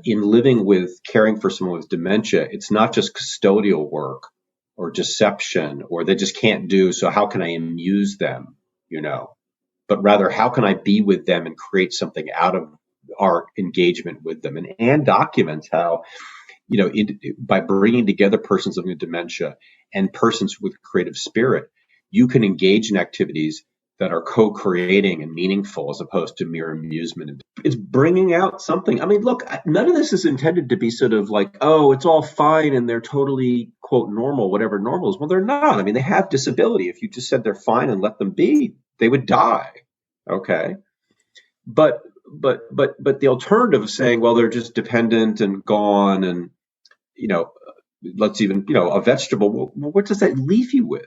in living with caring for someone with dementia, it's not just custodial work or deception or they just can't do. So how can I amuse them, but rather how can I be with them and create something out of our engagement with them? And Anne documents how, by bringing together persons living with dementia and persons with creative spirit, you can engage in activities that are co-creating and meaningful as opposed to mere amusement. It's bringing out something. I mean, look, none of this is intended to be sort of like, oh, it's all fine and they're totally, quote, normal, whatever normal is. Well, they're not. I mean, they have disability. If you just said they're fine and let them be, they would die. Okay. But the alternative of saying, well, they're just dependent and gone and, let's even, a vegetable, well, what does that leave you with?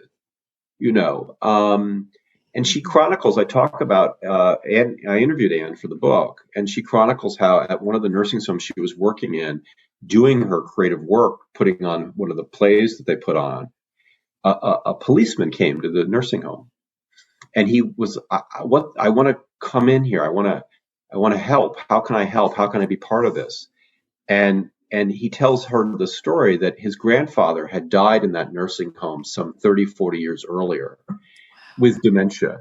And she chronicles, I talk about, Anne, I interviewed Anne for the book, and she chronicles how at one of the nursing homes she was working in, doing her creative work, putting on one of the plays that they put on, a policeman came to the nursing home. And he was, I want to come in here. I want to help. How can I help? How can I be part of this? And he tells her the story that his grandfather had died in that nursing home some 30, 40 years earlier with dementia,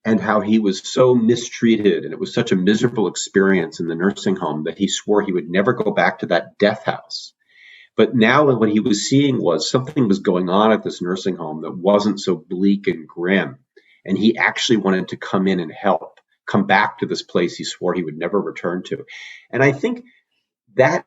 and how he was so mistreated and it was such a miserable experience in the nursing home that he swore he would never go back to that death house. But now what he was seeing was something was going on at this nursing home that wasn't so bleak and grim. And he actually wanted to come in and help, come back to this place he swore he would never return to. And I think that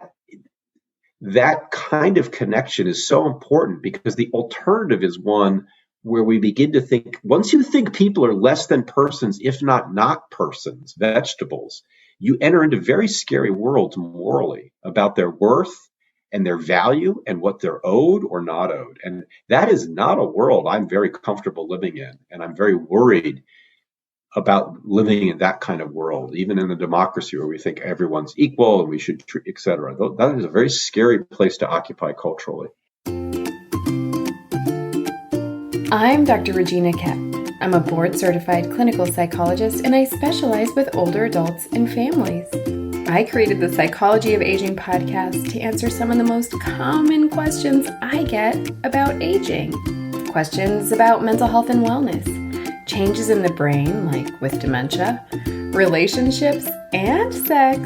kind of connection is so important because the alternative is one where we begin to think, once you think people are less than persons, if not persons, vegetables, you enter into very scary worlds morally about their worth and their value and what they're owed or not owed. And that is not a world I'm very comfortable living in. And I'm very worried about living in that kind of world, even in a democracy where we think everyone's equal and we should treat, et cetera. That is a very scary place to occupy culturally. I'm Dr. Regina Kett. I'm a board-certified clinical psychologist, and I specialize with older adults and families. I created the Psychology of Aging podcast to answer some of the most common questions I get about aging. Questions about mental health and wellness, changes in the brain, like with dementia, relationships and sex,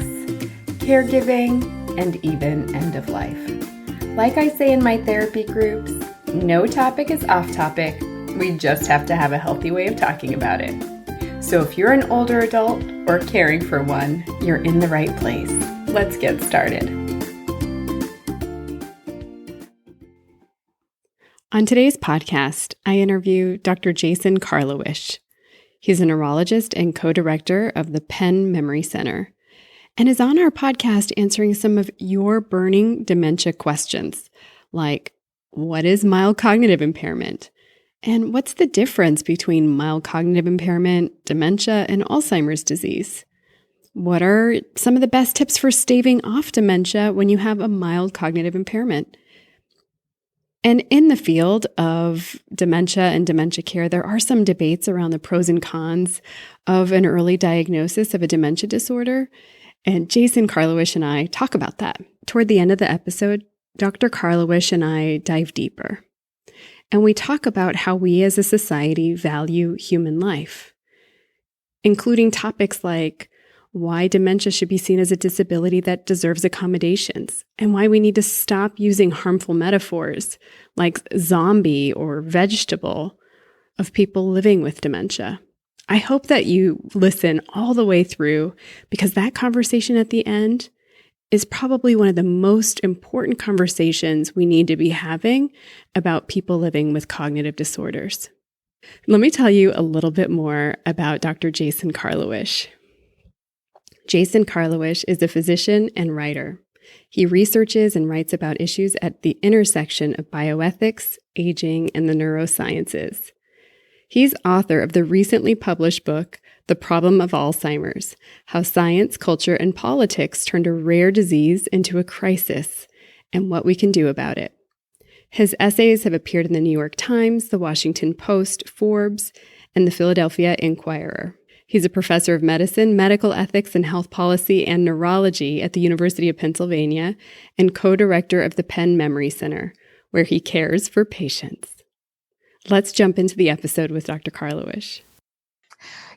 caregiving, and even end of life. Like I say in my therapy groups, no topic is off topic. We just have to have a healthy way of talking about it. So if you're an older adult or caring for one, you're in the right place. Let's get started. On today's podcast, I interview Dr. Jason Karlawish. He's a neurologist and co-director of the Penn Memory Center and is on our podcast answering some of your burning dementia questions, like what is mild cognitive impairment? And what's the difference between mild cognitive impairment, dementia, and Alzheimer's disease? What are some of the best tips for staving off dementia when you have a mild cognitive impairment? And in the field of dementia and dementia care, there are some debates around the pros and cons of an early diagnosis of a dementia disorder. And Jason Karlawish and I talk about that. Toward the end of the episode, Dr. Karlawish and I dive deeper. And we talk about how we as a society value human life, including topics like why dementia should be seen as a disability that deserves accommodations, and why we need to stop using harmful metaphors like zombie or vegetable of people living with dementia. I hope that you listen all the way through because that conversation at the end is probably one of the most important conversations we need to be having about people living with cognitive disorders. Let me tell you a little bit more about Dr. Jason Karlawish. Jason Karlawish is a physician and writer. He researches and writes about issues at the intersection of bioethics, aging, and the neurosciences. He's author of the recently published book, The Problem of Alzheimer's: How Science, Culture, and Politics Turned a Rare Disease into a Crisis, and What We Can Do About It. His essays have appeared in the New York Times, the Washington Post, Forbes, and the Philadelphia Inquirer. He's a professor of medicine, medical ethics, and health policy and neurology at the University of Pennsylvania and co-director of the Penn Memory Center, where he cares for patients. Let's jump into the episode with Dr. Karlawish.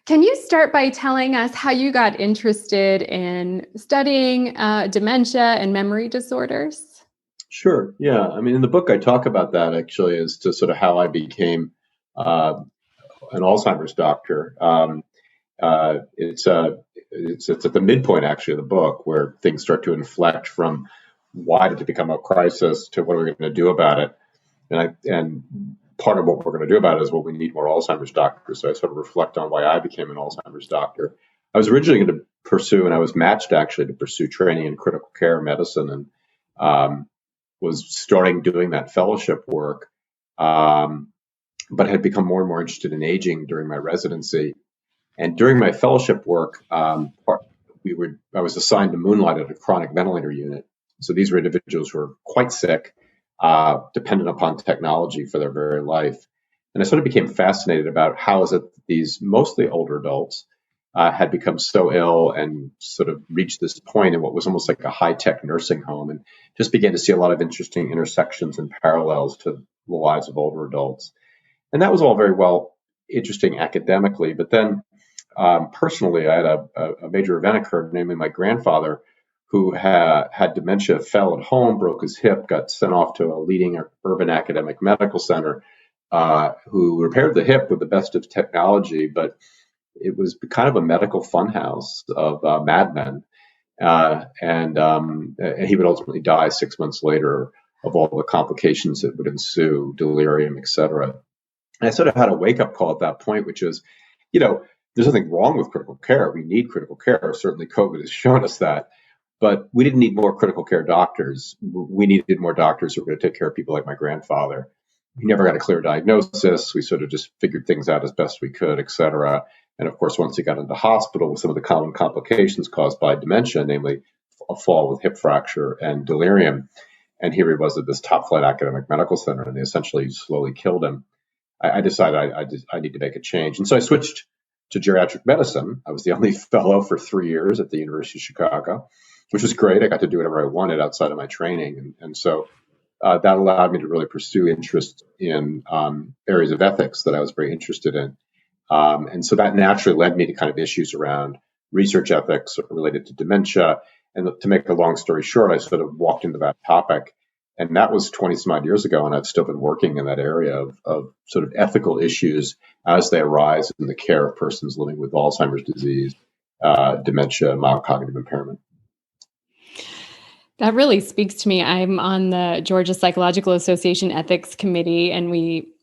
Can you start by telling us how you got interested in studying dementia and memory disorders? Sure. Yeah. I mean, in the book, I talk about that actually as to sort of how I became an Alzheimer's doctor. It's at the midpoint actually of the book where things start to inflect from why did it become a crisis to what are we going to do about it, and part of what we're going to do about it is, well, we need more Alzheimer's doctors. So I sort of reflect on why I became an Alzheimer's doctor. I was originally going to pursue, and I was matched actually to pursue training in critical care medicine, and was starting doing that fellowship work, but had become more and more interested in aging during my residency. And during my fellowship work, I was assigned to moonlight at a chronic ventilator unit. So these were individuals who were quite sick, dependent upon technology for their very life. And I sort of became fascinated about how is it that these mostly older adults had become so ill and sort of reached this point in what was almost like a high-tech nursing home, and just began to see a lot of interesting intersections and parallels to the lives of older adults. And that was all very well interesting academically, but then personally, I had a major event occur, namely my grandfather, who had dementia, fell at home, broke his hip, got sent off to a leading urban academic medical center, who repaired the hip with the best of technology, but it was kind of a medical funhouse of madmen. And he would ultimately die 6 months later of all the complications that would ensue, delirium, et cetera. And I sort of had a wake-up call at that point, which is, there's nothing wrong with critical care. We need critical care. Certainly COVID has shown us that. But we didn't need more critical care doctors. We needed more doctors who were going to take care of people like my grandfather. He never got a clear diagnosis. We sort of just figured things out as best we could, et cetera. And of course, once he got into hospital with some of the common complications caused by dementia, namely a fall with hip fracture and delirium, and here he was at this top-flight academic medical center, and they essentially slowly killed him. I decided I need to make a change. And so I switched to geriatric medicine. I was the only fellow for 3 years at the University of Chicago, which was great. I got to do whatever I wanted outside of my training. And so that allowed me to really pursue interest in areas of ethics that I was very interested in. And so that naturally led me to kind of issues around research ethics related to dementia. And to make a long story short, I sort of walked into that topic. And that was 20 some odd years ago. And I've still been working in that area of sort of ethical issues as they arise in the care of persons living with Alzheimer's disease, dementia, mild cognitive impairment. That really speaks to me. I'm on the Georgia Psychological Association Ethics Committee, and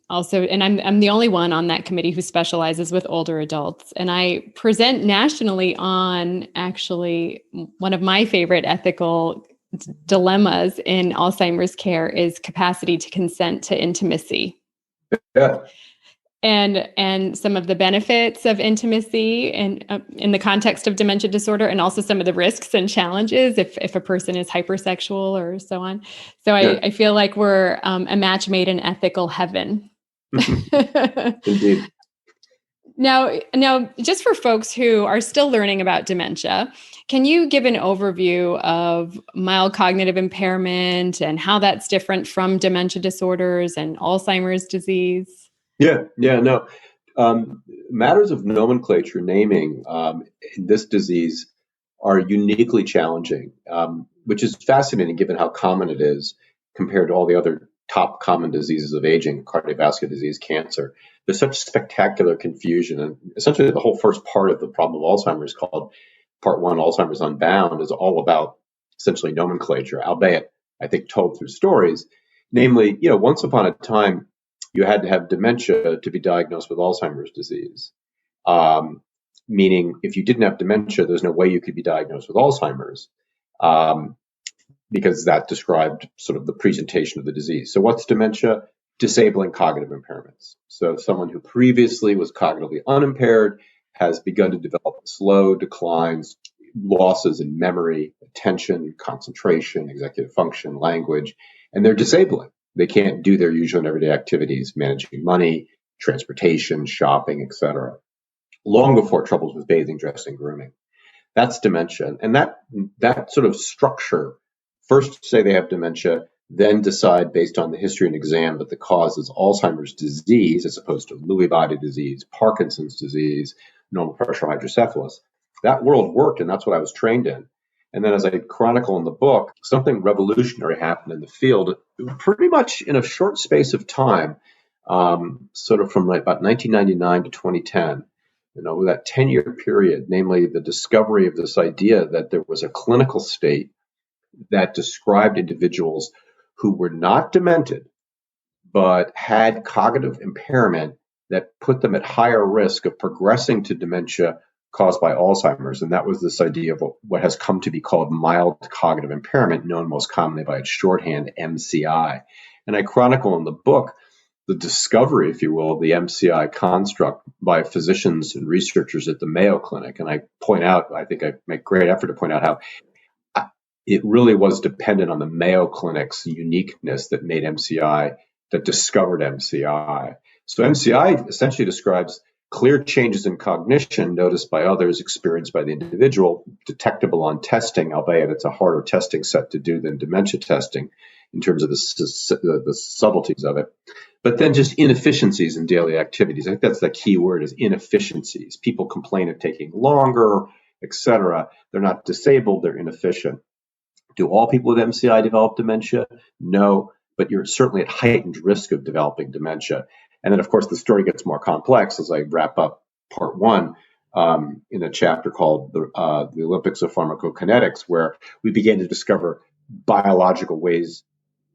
I'm the only one on that committee who specializes with older adults. And I present nationally on actually one of my favorite ethical dilemmas in Alzheimer's care is capacity to consent to intimacy. Yeah. And some of the benefits of intimacy and in the context of dementia disorder, and also some of the risks and challenges if a person is hypersexual or so on. So I feel like we're a match made in ethical heaven. Indeed. Now, just for folks who are still learning about dementia, can you give an overview of mild cognitive impairment and how that's different from dementia disorders and Alzheimer's disease? No. Matters of nomenclature, naming in this disease are uniquely challenging, which is fascinating given how common it is compared to all the other top common diseases of aging, cardiovascular disease, cancer. There's such spectacular confusion. And essentially the whole first part of the problem of Alzheimer's, called Part 1, Alzheimer's Unbound, is all about essentially nomenclature, albeit, I think, told through stories. Namely, once upon a time, you had to have dementia to be diagnosed with Alzheimer's disease. Meaning, if you didn't have dementia, there's no way you could be diagnosed with Alzheimer's, because that described sort of the presentation of the disease. So what's dementia? Disabling cognitive impairments. So someone who previously was cognitively unimpaired has begun to develop slow declines, losses in memory, attention, concentration, executive function, language, and they're disabling. They can't do their usual and everyday activities, managing money, transportation, shopping, etc. long before troubles with bathing, dressing, grooming. That's dementia. And that sort of structure, first say they have dementia, then decide based on the history and exam that the cause is Alzheimer's disease as opposed to Lewy body disease, Parkinson's disease, normal pressure hydrocephalus. That world worked, and that's what I was trained in. And then as I chronicle in the book, something revolutionary happened in the field pretty much in a short space of time, sort of from about 1999 to 2010. With that 10-year period, namely the discovery of this idea that there was a clinical state that described individuals who were not demented, but had cognitive impairment that put them at higher risk of progressing to dementia caused by Alzheimer's. And that was this idea of what has come to be called mild cognitive impairment, known most commonly by its shorthand MCI. And I chronicle in the book the discovery, if you will, of the MCI construct by physicians and researchers at the Mayo Clinic. And I point out, I think I make great effort to point out how it really was dependent on the Mayo Clinic's uniqueness that made MCI, that discovered MCI. So MCI essentially describes clear changes in cognition noticed by others, experienced by the individual, detectable on testing, albeit it's a harder testing set to do than dementia testing in terms of the subtleties of it. But then just inefficiencies in daily activities. I think that's the key word, is inefficiencies. People complain of taking longer, etc. They're not disabled, they're inefficient. Do all people with MCI develop dementia? No, but you're certainly at heightened risk of developing dementia. And then, of course, the story gets more complex as I wrap up part one in a chapter called the Olympics of Pharmacokinetics, where we began to discover biological ways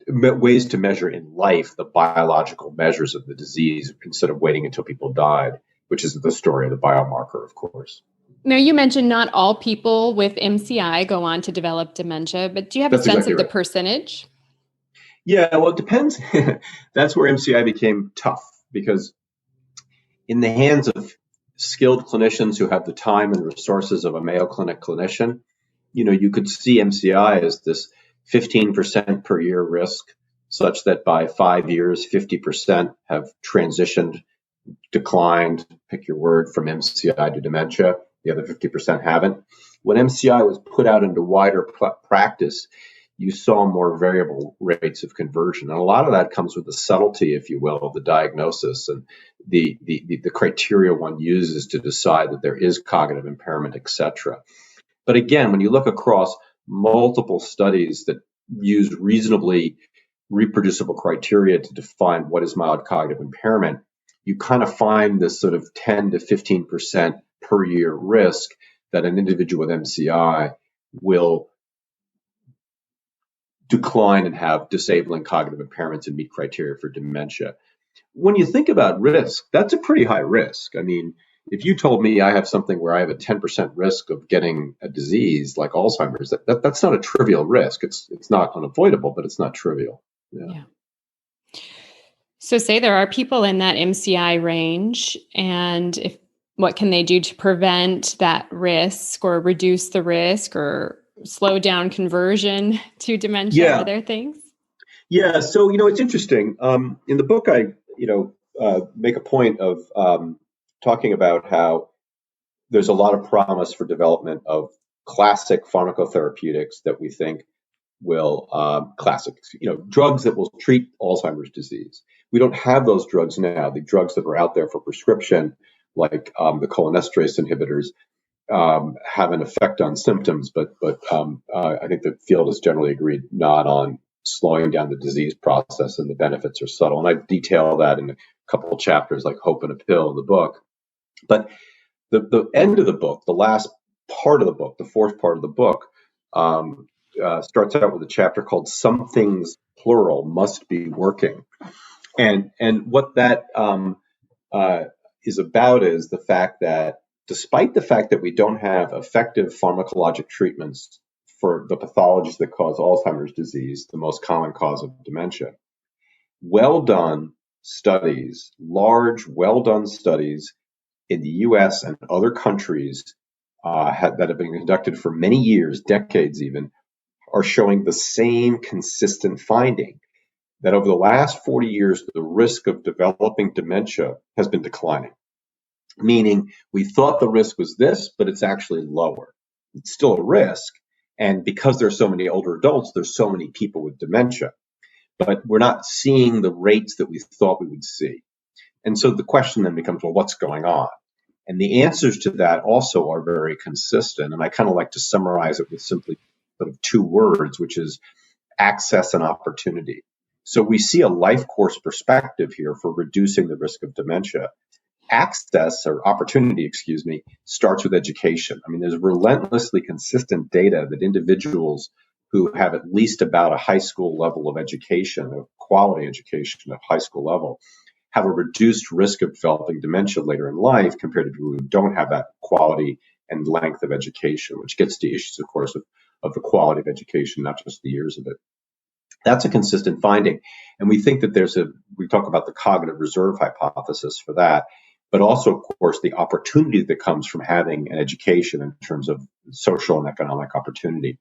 to measure in life the biological measures of the disease instead of waiting until people died, which is the story of the biomarker, of course. Now, you mentioned not all people with MCI go on to develop dementia, but do you have a sense of the percentage? Yeah, well, it depends. That's where MCI became tough, because in the hands of skilled clinicians who have the time and resources of a Mayo Clinic clinician, you could see MCI as this 15% per year risk, such that by 5 years, 50% have transitioned, declined, pick your word, from MCI to dementia. The other 50% haven't. When MCI was put out into wider practice, you saw more variable rates of conversion. And a lot of that comes with the subtlety, if you will, of the diagnosis and the criteria one uses to decide that there is cognitive impairment, et cetera. But again, when you look across multiple studies that use reasonably reproducible criteria to define what is mild cognitive impairment, you kind of find this sort of 10 to 15% per year risk that an individual with MCI will decline and have disabling cognitive impairments and meet criteria for dementia. When you think about risk, that's a pretty high risk. I mean, if you told me I have something where I have a 10% risk of getting a disease like Alzheimer's, that's not a trivial risk. It's not unavoidable, but it's not trivial. Yeah. So say there are people in that MCI range, and what can they do to prevent that risk or reduce the risk or slow down conversion to dementia? Yeah. Are there things? Yeah. So, it's interesting. In the book, I, make a point of talking about how there's a lot of promise for development of classic pharmacotherapeutics that we think will, drugs that will treat Alzheimer's disease. We don't have those drugs now. The drugs that are out there for prescription, like the cholinesterase inhibitors, have an effect on symptoms, but I think the field has generally agreed not on slowing down the disease process, and the benefits are subtle. And I detail that in a couple of chapters, like Hope in a Pill, in the book. But the end of the book, the last part of the book, the fourth part of the book, starts out with a chapter called "Some Things, Plural, Must Be Working," and what that is about is the fact that, despite the fact that we don't have effective pharmacologic treatments for the pathologies that cause Alzheimer's disease, the most common cause of dementia, well-done studies, large, well-done studies in the U.S. and other countries that have been conducted for many years, decades even, are showing the same consistent finding, that over the last 40 years, the risk of developing dementia has been declining. meaning we thought the risk was this, but it's actually lower. It's still a risk. And because there's so many older adults, there's so many people with dementia, but we're not seeing the rates that we thought we would see. And so the question then becomes, well, what's going on? And the answers to that also are very consistent. And I kind of like to summarize it with simply sort of two words, which is access and opportunity. So we see a life course perspective here for reducing the risk of dementia. Access or opportunity, starts with education. I mean, there's relentlessly consistent data that individuals who have at least about a high school level of education, a quality education at high school level, have a reduced risk of developing dementia later in life compared to people who don't have that quality and length of education, which gets to issues, of course, of the quality of education, not just the years of it. That's a consistent finding. And we think that we talk about the cognitive reserve hypothesis for that, but also, of course, the opportunity that comes from having an education in terms of social and economic opportunity.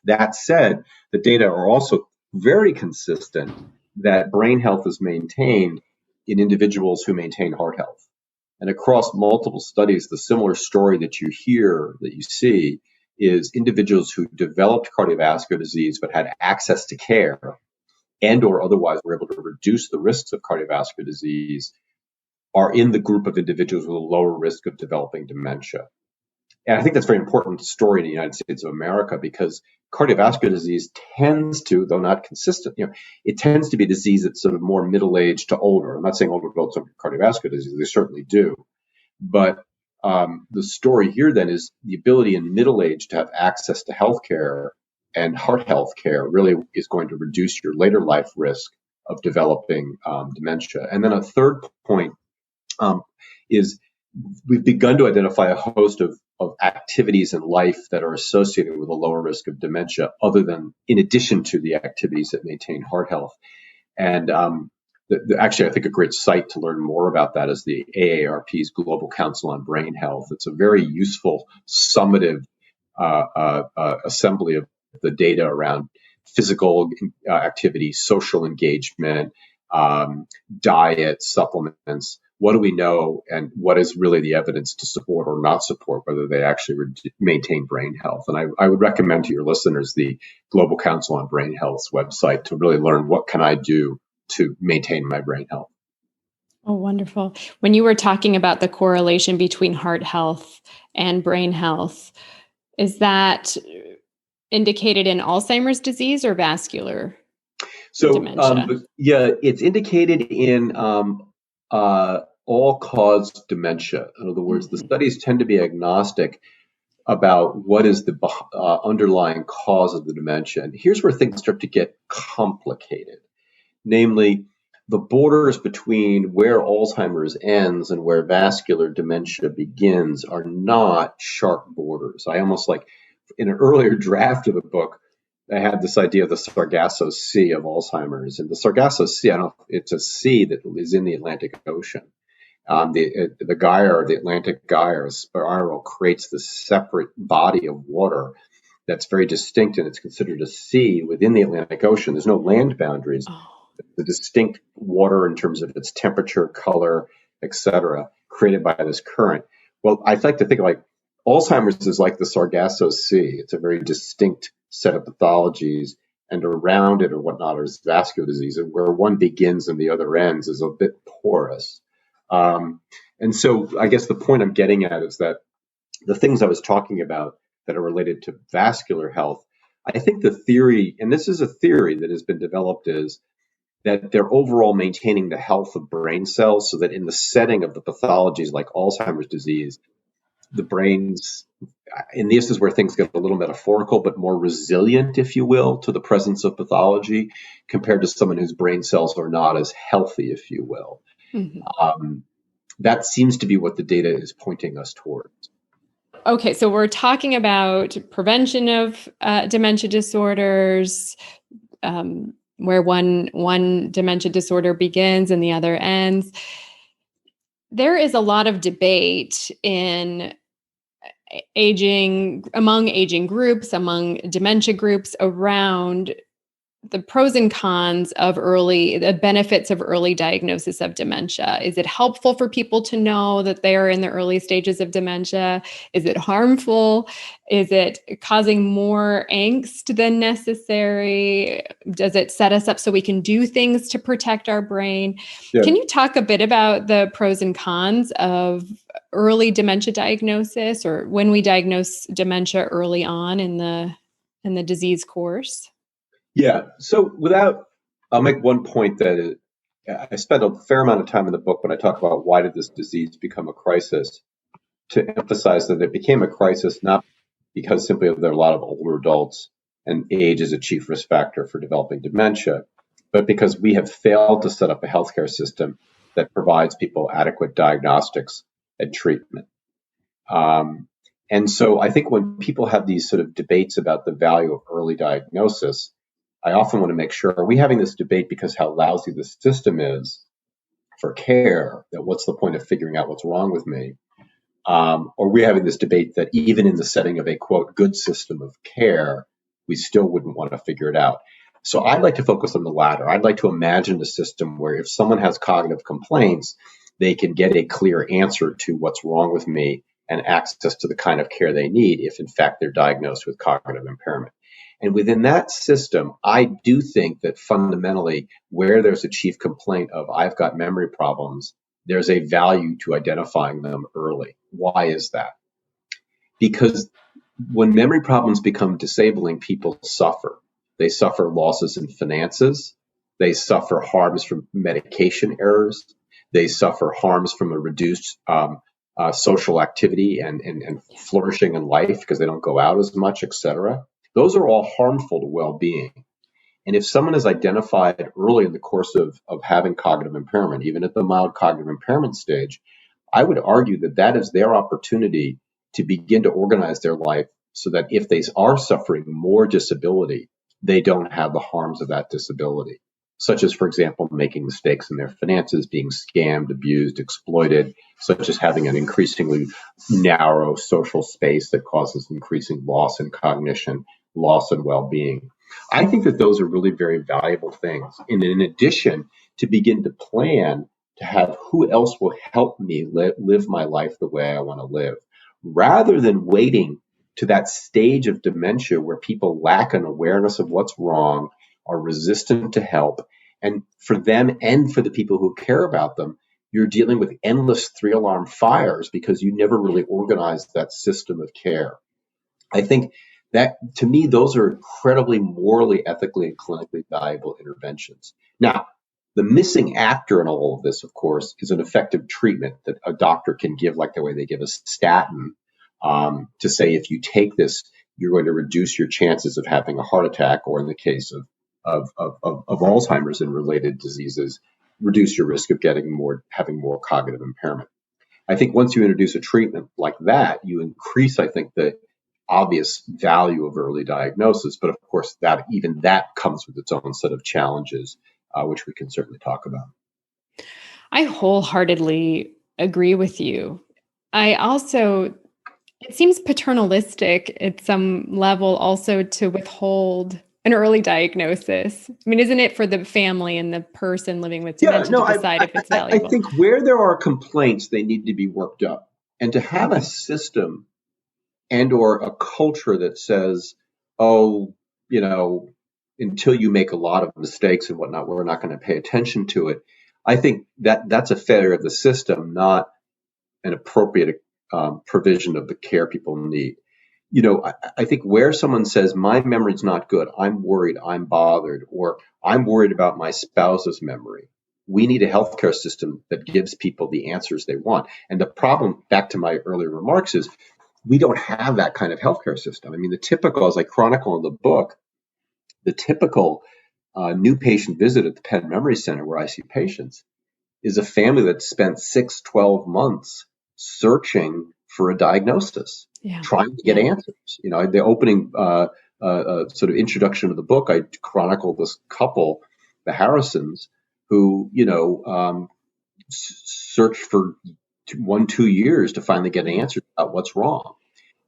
That said, the data are also very consistent that brain health is maintained in individuals who maintain heart health. And across multiple studies, the similar story that you see, is individuals who developed cardiovascular disease but had access to care and or otherwise were able to reduce the risks of cardiovascular disease are in the group of individuals with a lower risk of developing dementia. And I think that's a very important story in the United States of America because cardiovascular disease tends to, though not consistent, it tends to be a disease that's sort of more middle-aged to older. I'm not saying older adults have cardiovascular disease, they certainly do. But the story here then is the ability in middle age to have access to healthcare and heart health care really is going to reduce your later life risk of developing dementia. And then a third point is we've begun to identify a host of activities in life that are associated with a lower risk of dementia, in addition to the activities that maintain heart health. And actually, I think a great site to learn more about that is the AARP's Global Council on Brain Health. It's a very useful, summative assembly of the data around physical activity, social engagement, diet, supplements. What do we know, and what is really the evidence to support or not support whether they actually maintain brain health? And I would recommend to your listeners the Global Council on Brain Health's website to really learn what can I do to maintain my brain health. Oh, wonderful. When you were talking about the correlation between heart health and brain health, is that indicated in Alzheimer's disease or vascular dementia? It's indicated in all-cause dementia. In other words, the studies tend to be agnostic about what is the underlying cause of the dementia. And here's where things start to get complicated. Namely, the borders between where Alzheimer's ends and where vascular dementia begins are not sharp borders. I almost in an earlier draft of the book, I had this idea of the Sargasso Sea of Alzheimer's. And the Sargasso Sea, it's a sea that is in the Atlantic Ocean. The gyre, the Atlantic gyre, spiral, creates this separate body of water that's very distinct, and it's considered a sea within the Atlantic Ocean. There's no land boundaries. The distinct water in terms of its temperature, color, etc., created by this current. Well, I like to think of Alzheimer's is like the Sargasso Sea. It's a very distinct set of pathologies, and around it or whatnot is vascular disease, and where one begins and the other ends is a bit porous. And so I guess the point I'm getting at is that the things I was talking about that are related to vascular health, I think the theory, and this is a theory that has been developed, is that they're overall maintaining the health of brain cells so that in the setting of the pathologies like Alzheimer's disease, the brains, and this is where things get a little metaphorical, but more resilient, if you will, to the presence of pathology compared to someone whose brain cells are not as healthy, if you will. That seems to be what the data is pointing us towards. Okay, so we're talking about prevention of dementia disorders, where one dementia disorder begins and the other ends. There is a lot of debate among aging groups, among dementia groups around the pros and cons of the benefits of early diagnosis of dementia. Is it helpful for people to know that they are in the early stages of dementia? Is it harmful? Is it causing more angst than necessary? Does it set us up so we can do things to protect our brain? Yeah. Can you talk a bit about the pros and cons of early dementia diagnosis, or when we diagnose dementia early on in the disease course? Yeah. So I'll make one point that I spent a fair amount of time in the book when I talk about why did this disease become a crisis, to emphasize that it became a crisis not because simply there are a lot of older adults and age is a chief risk factor for developing dementia, but because we have failed to set up a healthcare system that provides people adequate diagnostics and treatment. And so I think when people have these sort of debates about the value of early diagnosis, I often want to make sure, are we having this debate because how lousy the system is for care, that what's the point of figuring out what's wrong with me? Or we're having this debate that even in the setting of a, quote, good system of care, we still wouldn't want to figure it out. So I'd like to focus on the latter. I'd like to imagine a system where if someone has cognitive complaints, they can get a clear answer to what's wrong with me and access to the kind of care they need if, in fact, they're diagnosed with cognitive impairment. And within that system, I do think that fundamentally, where there's a chief complaint of I've got memory problems, there's a value to identifying them early. Why is that? Because when memory problems become disabling, people suffer. They suffer losses in finances. They suffer harms from medication errors. They suffer harms from a reduced social activity and flourishing in life because they don't go out as much, et cetera. Those are all harmful to well-being. And if someone is identified early in the course of having cognitive impairment, even at the mild cognitive impairment stage, I would argue that that is their opportunity to begin to organize their life so that if they are suffering more disability, they don't have the harms of that disability, such as, for example, making mistakes in their finances, being scammed, abused, exploited, such as having an increasingly narrow social space that causes increasing loss in cognition, loss in well-being. I think that those are really very valuable things. And in addition, to begin to plan to have who else will help me live my life the way I want to live, rather than waiting to that stage of dementia where people lack an awareness of what's wrong, are resistant to help. And for them and for the people who care about them, you're dealing with endless 3-alarm fires because you never really organized that system of care. I think that, to me, those are incredibly morally, ethically, and clinically valuable interventions. Now, the missing actor in all of this, of course, is an effective treatment that a doctor can give, like the way they give a statin, to say if you take this, you're going to reduce your chances of having a heart attack, or in the case of Alzheimer's and related diseases, reduce your risk of having more cognitive impairment. I think once you introduce a treatment like that, you increase, I think, the obvious value of early diagnosis. But of course, that comes with its own set of challenges, which we can certainly talk about. I wholeheartedly agree with you. It seems paternalistic at some level also to withhold an early diagnosis. I mean, isn't it for the family and the person living with dementia to decide if it's valuable? I think where there are complaints, they need to be worked up. And to have a system and or a culture that says, oh, until you make a lot of mistakes and whatnot, we're not going to pay attention to it. I think that's a failure of the system, not an appropriate provision of the care people need. I think where someone says, my memory's not good, I'm worried, I'm bothered, or I'm worried about my spouse's memory, we need a healthcare system that gives people the answers they want. And the problem, back to my earlier remarks, is we don't have that kind of healthcare system. I mean, the typical, as I chronicle in the book, the typical new patient visit at the Penn Memory Center where I see patients is a family that spent 6-12 months searching for a diagnosis, trying to get answers. The opening sort of introduction of the book, I chronicle this couple, the Harrisons, who, searched for 1-2 years to finally get answers about what's wrong.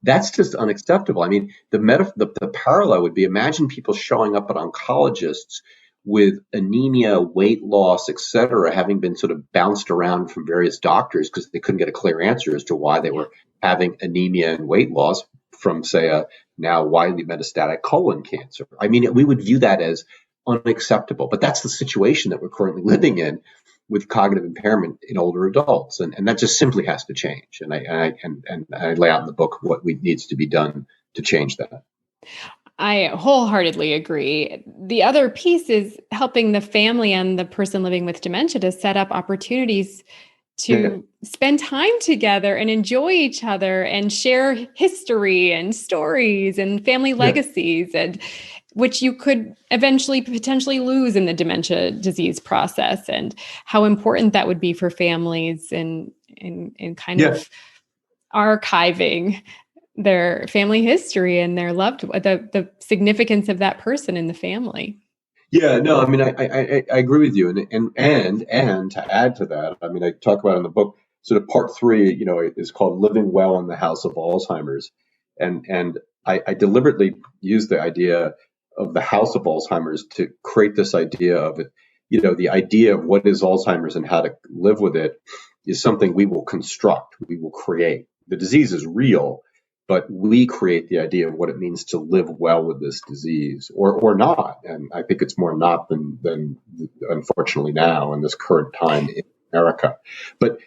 That's just unacceptable. I mean, the parallel would be, imagine people showing up at oncologists with anemia, weight loss, et cetera, having been sort of bounced around from various doctors because they couldn't get a clear answer as to why they were having anemia and weight loss from, say, a now widely metastatic colon cancer. I mean, we would view that as unacceptable, but that's the situation that we're currently living in with cognitive impairment in older adults, and that just simply has to change. And I lay out in the book what needs to be done to change that. I wholeheartedly agree. The other piece is helping the family and the person living with dementia to set up opportunities to spend time together and enjoy each other and share history and stories and family legacies, and which you could eventually potentially lose in the dementia disease process, and how important that would be for families in of archiving their family history and their the significance of that person in the family. Yeah, no, I mean, I agree with you, and to add to that, I mean, I talk about in the book, sort of part 3, is called "Living Well in the House of Alzheimer's," and I deliberately use the idea of the House of Alzheimer's to create this idea of it. The idea of what is Alzheimer's and how to live with it is something we will construct, we will create. The disease is real, but we create the idea of what it means to live well with this disease, or not. And I think it's more not than unfortunately now in this current time in America. But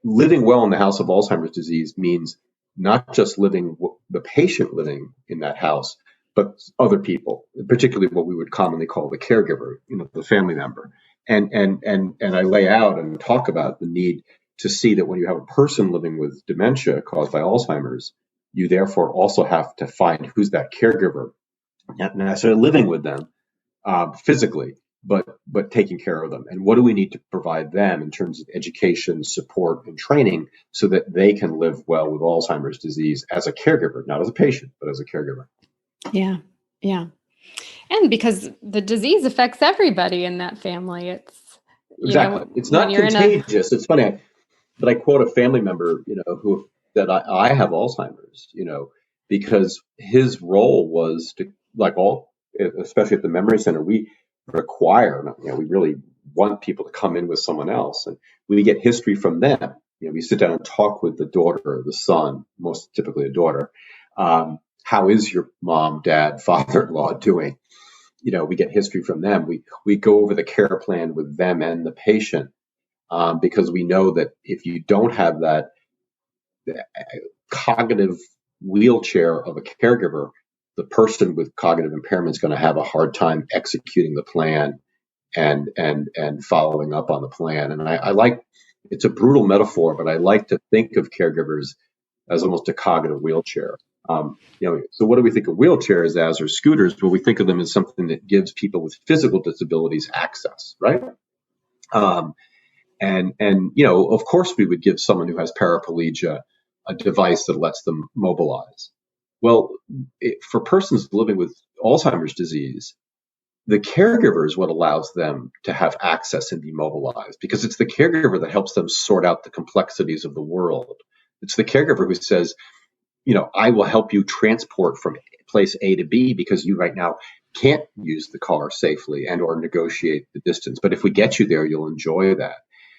living well in the house of Alzheimer's disease means not just the patient living in that house, but other people, particularly what we would commonly call the caregiver, the family member. And I lay out and talk about the need to see that when you have a person living with dementia caused by Alzheimer's, you therefore also have to find who's that caregiver, not necessarily living with them physically, but taking care of them. And what do we need to provide them in terms of education, support, and training so that they can live well with Alzheimer's disease as a caregiver, not as a patient, but as a caregiver. Yeah. Yeah. And because the disease affects everybody in that family. It's exactly. It's not contagious. It's funny, but I quote a family member, that I have Alzheimer's, because his role was to, especially at the Memory Center, we require, we really want people to come in with someone else, and we get history from them. We sit down and talk with the daughter or the son, most typically a daughter. How is your mom, dad, father-in-law doing? We get history from them. We go over the care plan with them and the patient, because we know that if you don't have that cognitive wheelchair of a caregiver, the person with cognitive impairment is going to have a hard time executing the plan and following up on the plan. And I like, it's a brutal metaphor, but I like to think of caregivers as almost a cognitive wheelchair. So what do we think of wheelchairs as, or scooters? Well, we think of them as something that gives people with physical disabilities access, right? And of course we would give someone who has paraplegia a device that lets them mobilize. Well, for persons living with Alzheimer's disease, the caregiver is what allows them to have access and be mobilized, because it's the caregiver that helps them sort out the complexities of the world. It's the caregiver who says, I will help you transport from place A to B because you right now can't use the car safely and or negotiate the distance. But if we get you there, you'll enjoy that.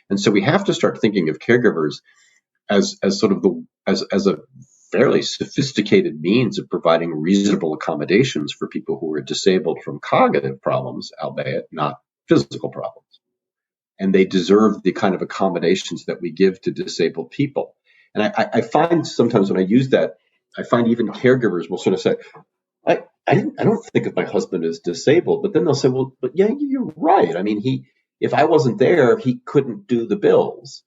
And so we have to start thinking of caregivers as sort of as a fairly sophisticated means of providing reasonable accommodations for people who are disabled from cognitive problems, albeit not physical problems. And they deserve the kind of accommodations that we give to disabled people. And I find sometimes when I use that, I find even caregivers will sort of say, I don't think of my husband as disabled, but then they'll say, well, but yeah, you're right. I mean, if I wasn't there, he couldn't do the bills.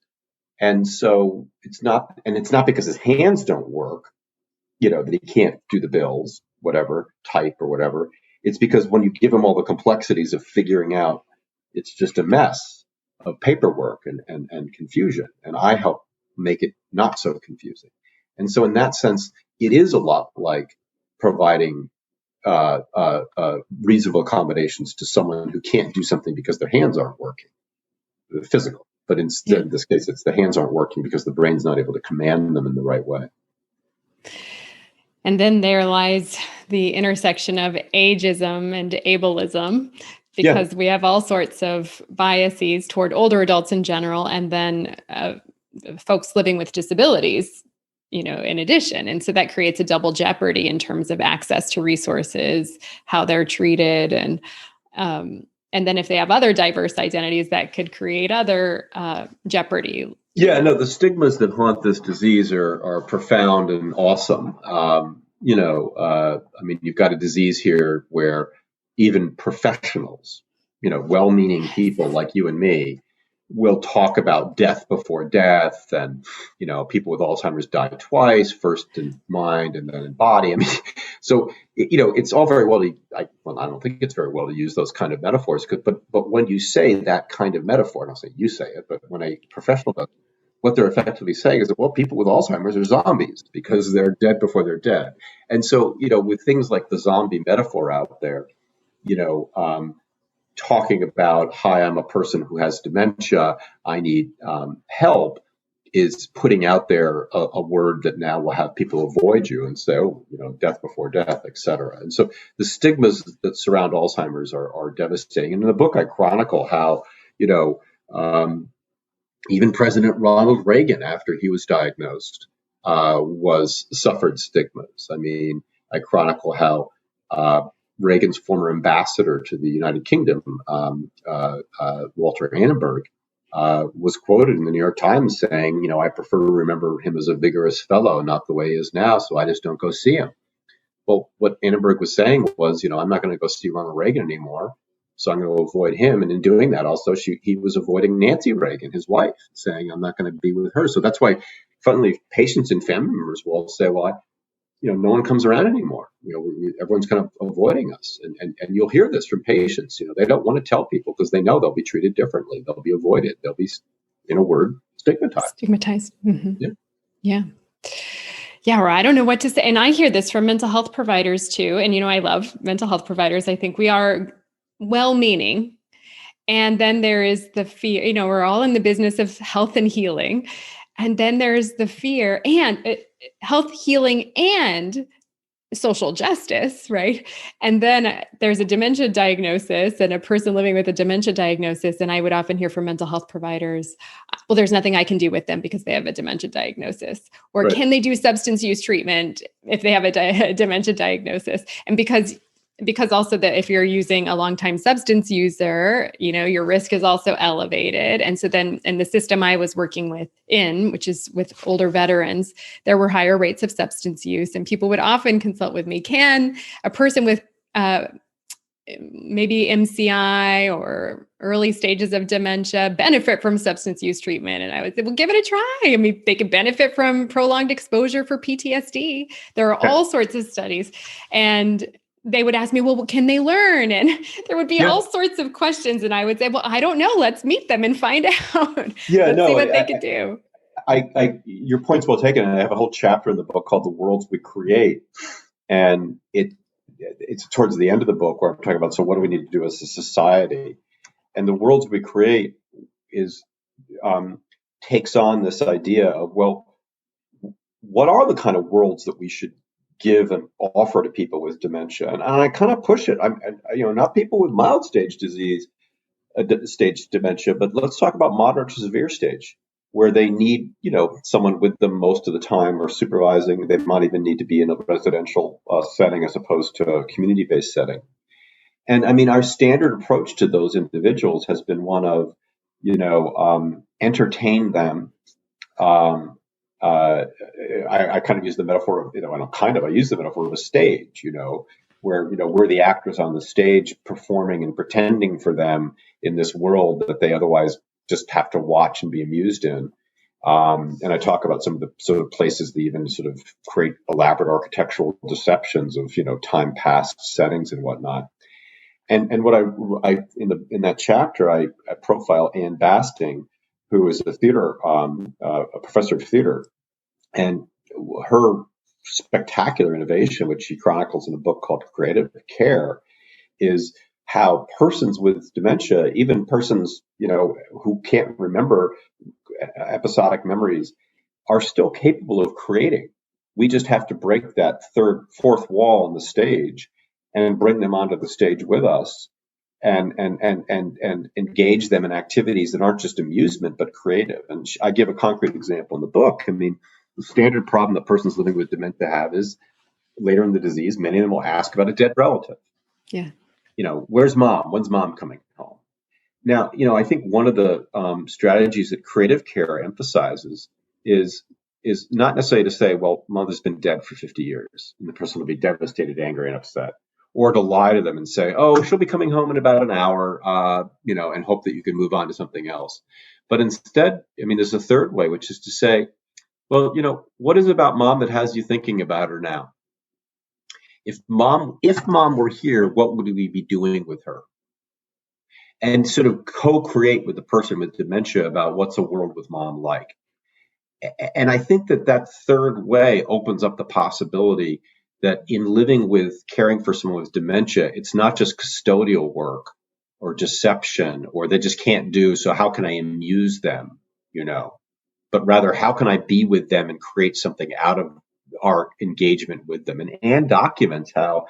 And so it's not because his hands don't work, that he can't do the bills, whatever, type or whatever. It's because when you give him all the complexities of figuring out, it's just a mess of paperwork and confusion. And I help make it not so confusing. And so in that sense, it is a lot like providing reasonable accommodations to someone who can't do something because their hands aren't working, physical. But instead, in this case, it's the hands aren't working because the brain's not able to command them in the right way. And then there lies the intersection of ageism and ableism, because we have all sorts of biases toward older adults in general, and then folks living with disabilities, in addition. And so that creates a double jeopardy in terms of access to resources, how they're treated, and then if they have other diverse identities, that could create other jeopardy. Yeah, no, the stigmas that haunt this disease are profound and awesome. You've got a disease here where even professionals, well-meaning people like you and me, will talk about death before death, and people with Alzheimer's die twice, first in mind and then in body. So it's all very well I don't think it's very well to use those kind of metaphors, but when you say that kind of metaphor, and I'll say you say it, but when a professional does, what they're effectively saying is that, well, people with Alzheimer's are zombies because they're dead before they're dead. And so, with things like the zombie metaphor out there, talking about, hi, I'm a person who has dementia, I need help, is putting out there a word that now will have people avoid you and say, oh, death before death, et cetera. And so the stigmas that surround Alzheimer's are devastating. And in the book, I chronicle how, even President Ronald Reagan, after he was diagnosed, suffered stigmas. I chronicle how Reagan's former ambassador to the United Kingdom, Walter Annenberg, was quoted in the New York Times saying, I prefer to remember him as a vigorous fellow, not the way he is now, so I just don't go see him. Well, what Annenberg was saying was, I'm not going to go see Ronald Reagan anymore, so I'm going to avoid him. And in doing that, also, he was avoiding Nancy Reagan, his wife, saying, I'm not going to be with her. So that's why, finally, patients and family members will say, well, no one comes around anymore. Everyone's kind of avoiding us. And you'll hear this from patients. They don't want to tell people because they know they'll be treated differently. They'll be avoided. They'll be, in a word, stigmatized. Mm-hmm. Yeah. Yeah, or I don't know what to say. And I hear this from mental health providers too. And, I love mental health providers. I think we are well-meaning. And then there is the fear, we're all in the business of health and healing. And then there's the fear and health, healing, and social justice, right? And then there's a dementia diagnosis and a person living with a dementia diagnosis. And I would often hear from mental health providers, well, there's nothing I can do with them because they have a dementia diagnosis. Or right. Can they do substance use treatment if they have a dementia diagnosis? And because also that if you're using a long-time substance user, your risk is also elevated. And so then in the system I was working which is with older veterans, there were higher rates of substance use. And people would often consult with me, can a person with maybe MCI or early stages of dementia benefit from substance use treatment? And I would say, well, give it a try. They could benefit from prolonged exposure for PTSD. There are all sorts of studies. And they would ask me, well, can they learn? And there would be all sorts of questions. And I would say, well, I don't know. Let's meet them and find out. Let's see what they could do. Your point's well taken. And I have a whole chapter in the book called The Worlds We Create. And it's towards the end of the book where I'm talking about, so what do we need to do as a society? And the worlds we create takes on this idea of, well, what are the kind of worlds that we should give and offer to people with dementia? And I kind of push it. Not people with mild stage dementia, but let's talk about moderate to severe stage, where they need, someone with them most of the time or supervising. They might even need to be in a residential setting as opposed to a community-based setting. And our standard approach to those individuals has been one of, entertain them. I kind of use the metaphor of, I use the metaphor of a stage, where, we're the actors on the stage performing and pretending for them in this world that they otherwise just have to watch and be amused in. And I talk about some of the sort of places that even sort of create elaborate architectural deceptions of, time past settings and whatnot. And what I in that chapter, I profile Anne Basting, who is a theater, a professor of theater, and her spectacular innovation, which she chronicles in a book called Creative Care, is how persons with dementia, even persons, who can't remember episodic memories, are still capable of creating We just have to break that fourth wall on the stage and bring them onto the stage with us and engage them in activities that aren't just amusement but creative. And I give a concrete example in the book. I mean, the standard problem that persons living with dementia have is later in the disease, many of them will ask about a dead relative. Yeah. Where's mom? When's mom coming home? Now, I think one of the strategies that creative care emphasizes is not necessarily to say, well, mother's been dead for 50 years, and the person will be devastated, angry, and upset, or to lie to them and say, oh, she'll be coming home in about an hour, and hope that you can move on to something else. But instead, there's a third way, which is to say, well, what is it about mom that has you thinking about her now? If mom were here, what would we be doing with her? And sort of co-create with the person with dementia about what's a world with mom like. And I think that third way opens up the possibility that in living with, caring for someone with dementia, it's not just custodial work or deception or they just can't do, so how can I amuse them, but rather how can I be with them and create something out of our engagement with them. And Anne documents how,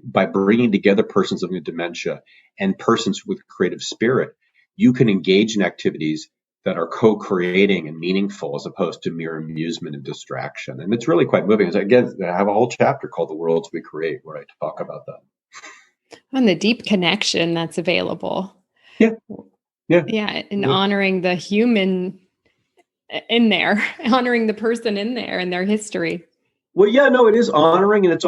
by bringing together persons living with dementia and persons with creative spirit, you can engage in activities that are co-creating and meaningful as opposed to mere amusement and distraction. And it's really quite moving. Again, I have a whole chapter called The Worlds We Create where I talk about that. And the deep connection that's available. Yeah. And honoring the human in there, honoring the person in there and their history. Well, it is honoring, and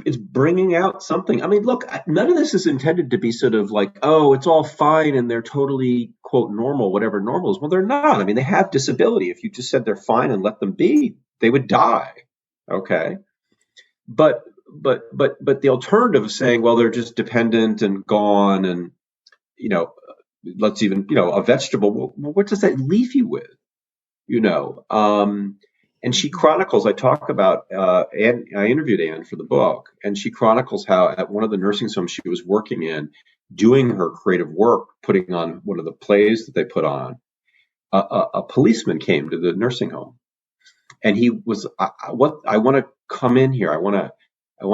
it's bringing out something. Look, none of this is intended to be sort of like, oh, it's all fine and they're totally, quote, normal, whatever normal is. Well, they're not. They have disability. If you just said they're fine and let them be, they would die. Okay. But the alternative of saying, well, they're just dependent and gone and, let's even, a vegetable, well, what does that leave you with? And she chronicles, I talk about, and I interviewed Anne for the book, and she chronicles how at one of the nursing homes she was working in, doing her creative work, putting on one of the plays that they put on, a policeman came to the nursing home. And he was, I want to come in here. I want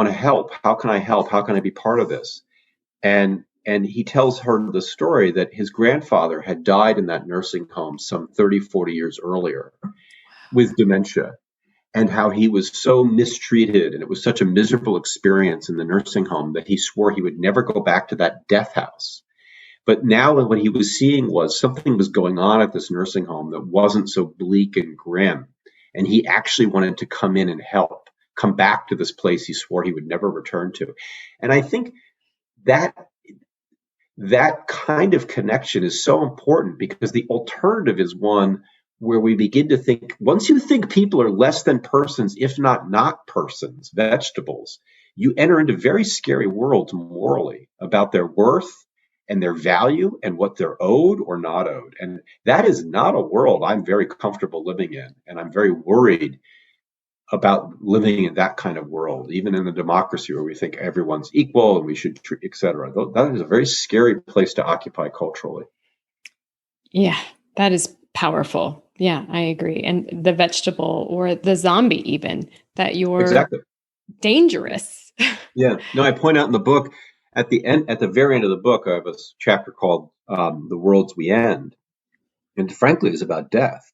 to help. How can I help? How can I be part of this? And he tells her the story that his grandfather had died in that nursing home some 30, 40 years earlier with dementia, and how he was so mistreated and it was such a miserable experience in the nursing home that he swore he would never go back to that death house. But now what he was seeing was something was going on at this nursing home that wasn't so bleak and grim. And he actually wanted to come in and help, come back to this place he swore he would never return to. And I think that kind of connection is so important, because the alternative is one where we begin to think, once you think people are less than persons, if not persons, vegetables, you enter into very scary worlds morally about their worth and their value and what they're owed or not owed. And that is not a world I'm very comfortable living in. And I'm very worried about living in that kind of world, even in a democracy where we think everyone's equal and we should treat, et cetera. That is a very scary place to occupy culturally. Yeah, that is powerful. Yeah, I agree. And the vegetable or the zombie, even, that you're exactly dangerous. Yeah. No, I point out in the book at the very end of the book, I have a chapter called The Worlds We End. And frankly, it's about death.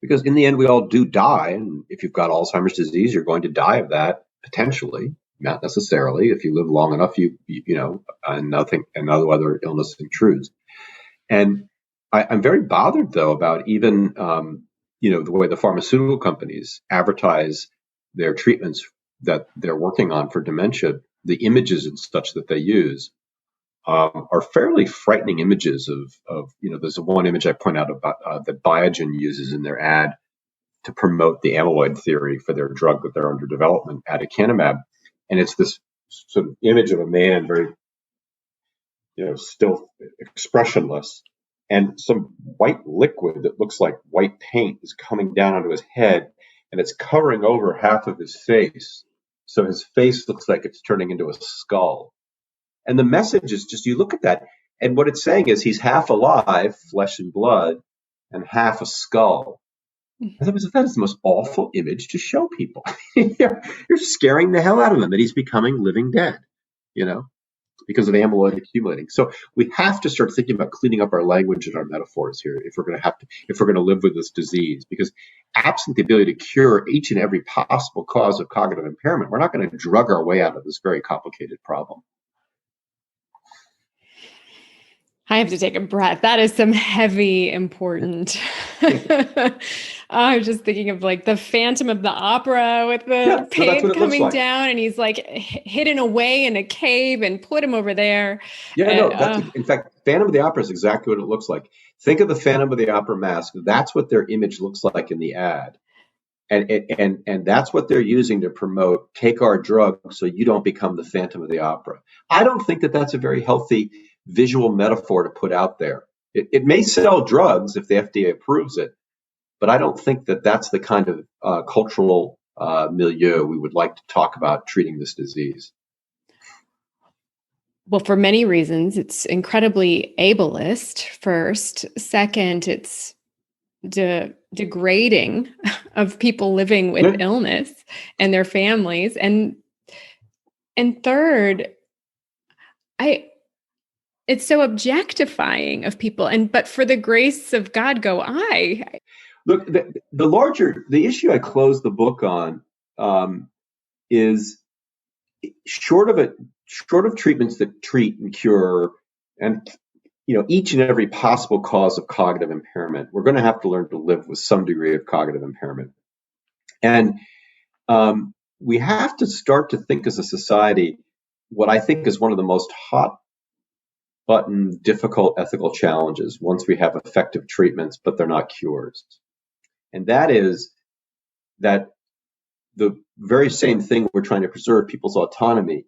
Because in the end, we all do die. And if you've got Alzheimer's disease, you're going to die of that potentially, not necessarily. If you live long enough, and no other illness intrudes. And I'm very bothered, though, about even, the way the pharmaceutical companies advertise their treatments that they're working on for dementia. The images and such that they use are fairly frightening images of there's one image I point out about that Biogen uses in their ad to promote the amyloid theory for their drug that they're under development, aducanumab. And it's this sort of image of a man very, still expressionless, and some white liquid that looks like white paint is coming down onto his head, and it's covering over half of his face. So his face looks like it's turning into a skull. And the message is just, you look at that, and what it's saying is he's half alive, flesh and blood, and half a skull. I thought, that is the most awful image to show people. You're scaring the hell out of them that he's becoming living dead, you know, because of amyloid accumulating. So we have to start thinking about cleaning up our language and our metaphors here if we're going to live with this disease. Because absent the ability to cure each and every possible cause of cognitive impairment, we're not going to drug our way out of this very complicated problem. I have to take a breath. That is some heavy, important. I'm just thinking of like the Phantom of the Opera with the pain coming down, and he's like hidden away in a cave, and put him over there. In fact, Phantom of the Opera is exactly what it looks like. Think of the Phantom of the Opera mask. That's what their image looks like in the ad. And that's what they're using to promote, take our drug so you don't become the Phantom of the Opera. I don't think that that's a very healthy visual metaphor to put out there. It may sell drugs if the FDA approves it, but I don't think that that's the kind of cultural milieu we would like to talk about treating this disease. Well, for many reasons, it's incredibly ableist, first. Second, it's degrading of people living with illness and their families. And third, it's so objectifying of people. But for the grace of God go I. Look, the issue I closed the book on is short of treatments that treat and cure and each and every possible cause of cognitive impairment, we're going to have to learn to live with some degree of cognitive impairment. And we have to start to think as a society what I think is one of the most hot button, difficult ethical challenges once we have effective treatments, but they're not cures. And that is that the very same thing we're trying to preserve people's autonomy.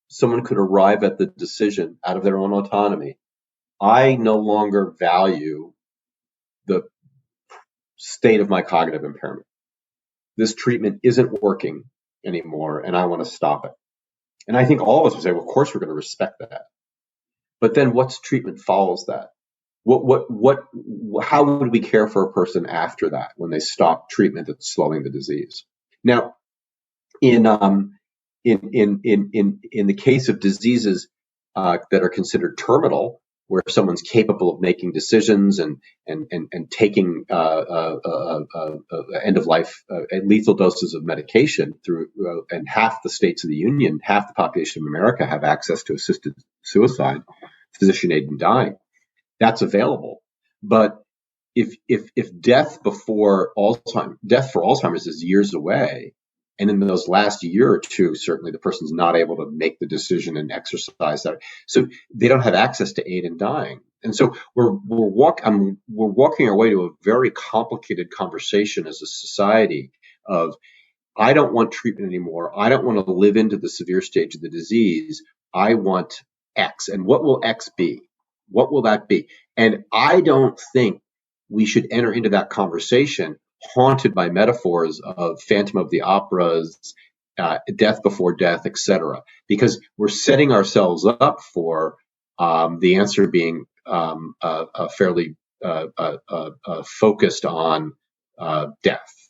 Someone could arrive at the decision out of their own autonomy. I no longer value the state of my cognitive impairment. This treatment isn't working anymore, and I want to stop it. And I think all of us would say, well, of course we're going to respect that. But then what's treatment follows that? How would we care for a person after that when they stop treatment that's slowing the disease? Now, in the case of diseases that are considered terminal, where someone's capable of making decisions and taking end of life lethal doses of medication through, and half the states of the union, half the population of America have access to assisted suicide, physician aid in dying. That's available. But if death for Alzheimer's is years away, and in those last year or two, certainly the person's not able to make the decision and exercise that. So they don't have access to aid in dying. And so we're walking our way to a very complicated conversation as a society of, I don't want treatment anymore. I don't want to live into the severe stage of the disease. I want X. And what will X be? What will that be? And I don't think we should enter into that conversation haunted by metaphors of Phantom of the Operas, death before death, etc., because we're setting ourselves up for the answer being fairly focused on death.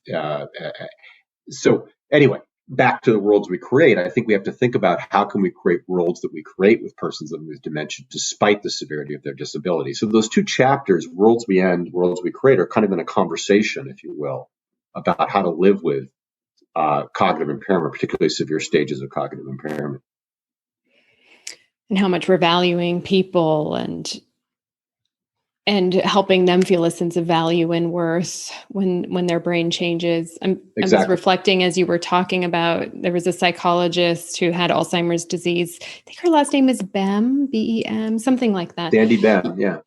So anyway, back to the worlds we create. I think we have to think about how can we create worlds that we create with persons living with dementia despite the severity of their disability. So those two chapters, Worlds We End, Worlds We Create, are kind of in a conversation, if you will, about how to live with cognitive impairment, particularly severe stages of cognitive impairment. And how much we're valuing people and helping them feel a sense of value and worth when their brain changes. I was reflecting as you were talking about, there was a psychologist who had Alzheimer's disease. I think her last name is Bem, B-E-M, something like that. Sandy Bem, yeah.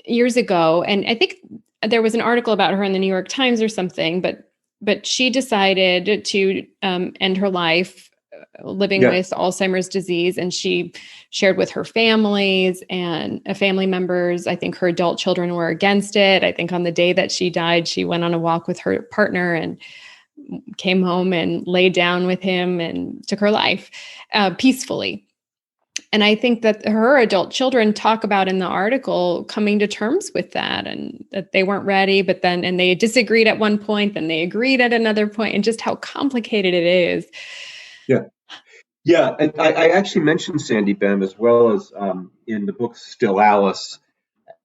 Years ago. And I think there was an article about her in the New York Times or something, but she decided to end her life living with Alzheimer's disease. And she shared with her families and family members. I think her adult children were against it. I think on the day that she died, she went on a walk with her partner and came home and laid down with him and took her life peacefully. And I think that her adult children talk about in the article coming to terms with that, and that they weren't ready, but then, and they disagreed at one point, then they agreed at another point, and just how complicated it is. Yeah. Yeah. And I actually mentioned Sandy Bem as well as in the book Still Alice.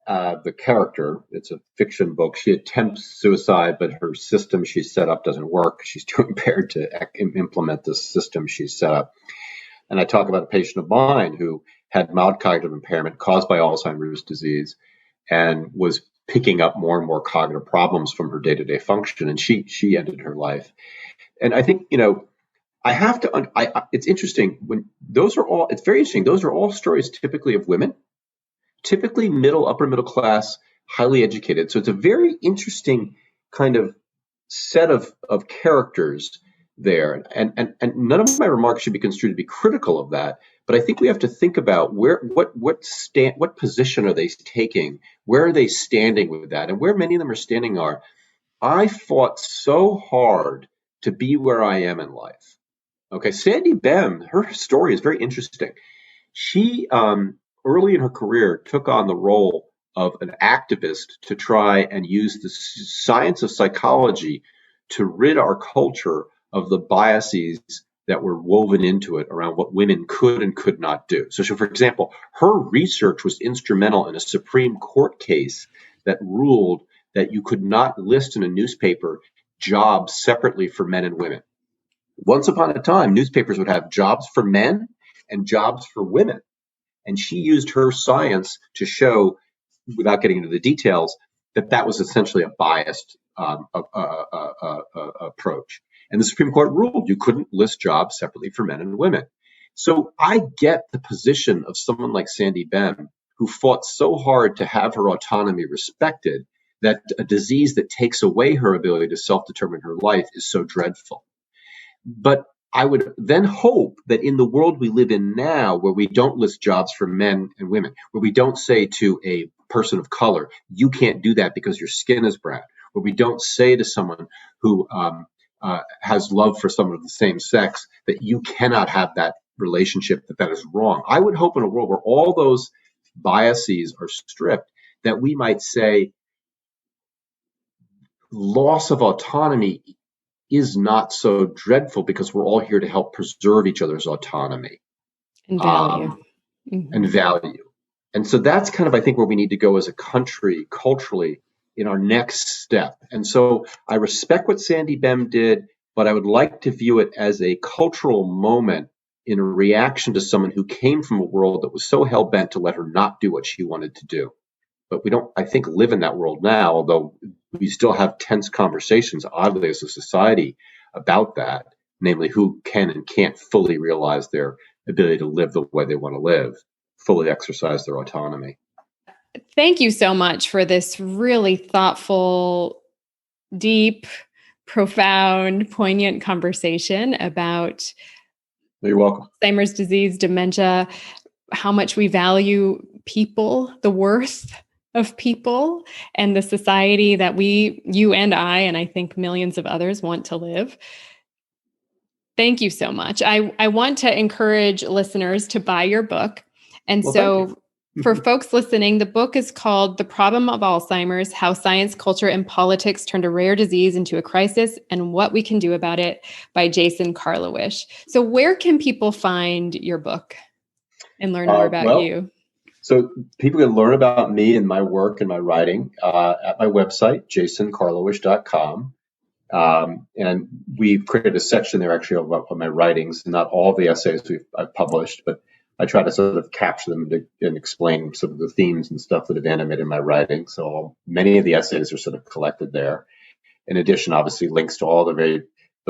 The character, it's a fiction book. She attempts suicide, but her system she set up doesn't work. She's too impaired to implement the system she set up. And I talk about a patient of mine who had mild cognitive impairment caused by Alzheimer's disease and was picking up more and more cognitive problems from her day-to-day function. And she ended her life. And I think, I have to, it's interesting when it's very interesting. Those are all stories typically of women, typically upper middle class, highly educated. So it's a very interesting kind of set of characters there. And none of my remarks should be construed to be critical of that. But I think we have to think about what position are they taking? Where are they standing with that? And where many of them are standing are, I fought so hard to be where I am in life. Okay, Sandy Bem, her story is very interesting. She early in her career took on the role of an activist to try and use the science of psychology to rid our culture of the biases that were woven into it around what women could and could not do. So for example, her research was instrumental in a Supreme Court case that ruled that you could not list in a newspaper jobs separately for men and women. Once upon a time, newspapers would have jobs for men and jobs for women. And she used her science to show, without getting into the details, that was essentially a biased approach. And the Supreme Court ruled you couldn't list jobs separately for men and women. So I get the position of someone like Sandy Bem, who fought so hard to have her autonomy respected, that a disease that takes away her ability to self-determine her life is so dreadful. But I would then hope that in the world we live in now, where we don't list jobs for men and women, where we don't say to a person of color, you can't do that because your skin is brown, where we don't say to someone who has love for someone of the same sex that you cannot have that relationship, that is wrong. I would hope in a world where all those biases are stripped, that we might say loss of autonomy is not so dreadful because we're all here to help preserve each other's autonomy and value. And value. And so that's kind of, I think, where we need to go as a country culturally in our next step. And so I respect what Sandy Bem did, but I would like to view it as a cultural moment in a reaction to someone who came from a world that was so hell-bent to let her not do what she wanted to do. But we don't, I think, live in that world now, although we still have tense conversations, oddly, as a society about that, namely who can and can't fully realize their ability to live the way they want to live, fully exercise their autonomy. Thank you so much for this really thoughtful, deep, profound, poignant conversation about You're welcome. Alzheimer's disease, dementia, how much we value people, the worth of people, and the society that you and I think millions of others want to live. Thank you so much. I want to encourage listeners to buy your book. And for folks listening, the book is called The Problem of Alzheimer's: How Science, Culture, and Politics Turned a Rare Disease into a Crisis and What We Can Do About It, by Jason Karlawish. So where can people find your book and learn more about you? So people can learn about me and my work and my writing at my website, jasonkarlawish.com. And we've created a section there actually about my writings, not all the essays I've published, but I try to sort of capture them and explain some of the themes and stuff that have animated my writing. So many of the essays are sort of collected there. In addition, obviously, links to all the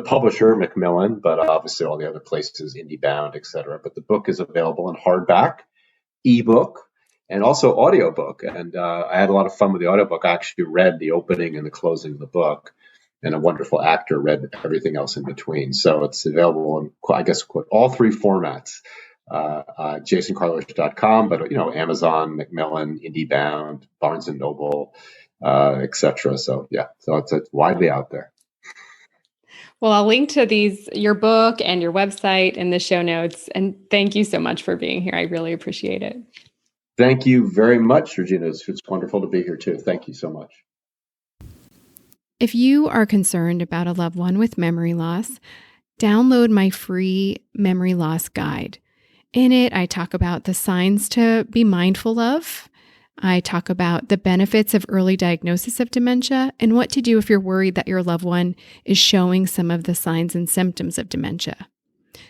publisher, Macmillan, but obviously all the other places, IndieBound, et cetera. But the book is available in hardback, ebook, and also audiobook. And I had a lot of fun with the audiobook. I actually read the opening and the closing of the book, and a wonderful actor read everything else in between. So it's available in, I guess, all three formats. jasonkarlawish.com, but Amazon, Macmillan, IndieBound, Barnes and Noble, etc. So it's widely out there. Well, I'll link to your book and your website in the show notes. And thank you so much for being here. I really appreciate it. Thank you very much, Regina. It's wonderful to be here too. Thank you so much. If you are concerned about a loved one with memory loss, download my free memory loss guide. In it, I talk about the signs to be mindful of. I talk about the benefits of early diagnosis of dementia and what to do if you're worried that your loved one is showing some of the signs and symptoms of dementia.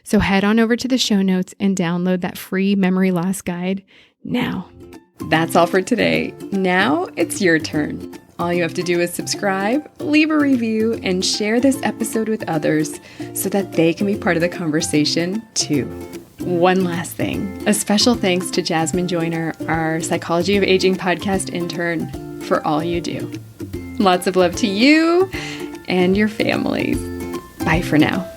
So head on over to the show notes and download that free memory loss guide now. That's all for today. Now it's your turn. All you have to do is subscribe, leave a review, and share this episode with others so that they can be part of the conversation too. One last thing, a special thanks to Jasmine Joyner, our Psychology of Aging podcast intern, for all you do. Lots of love to you and your families. Bye for now.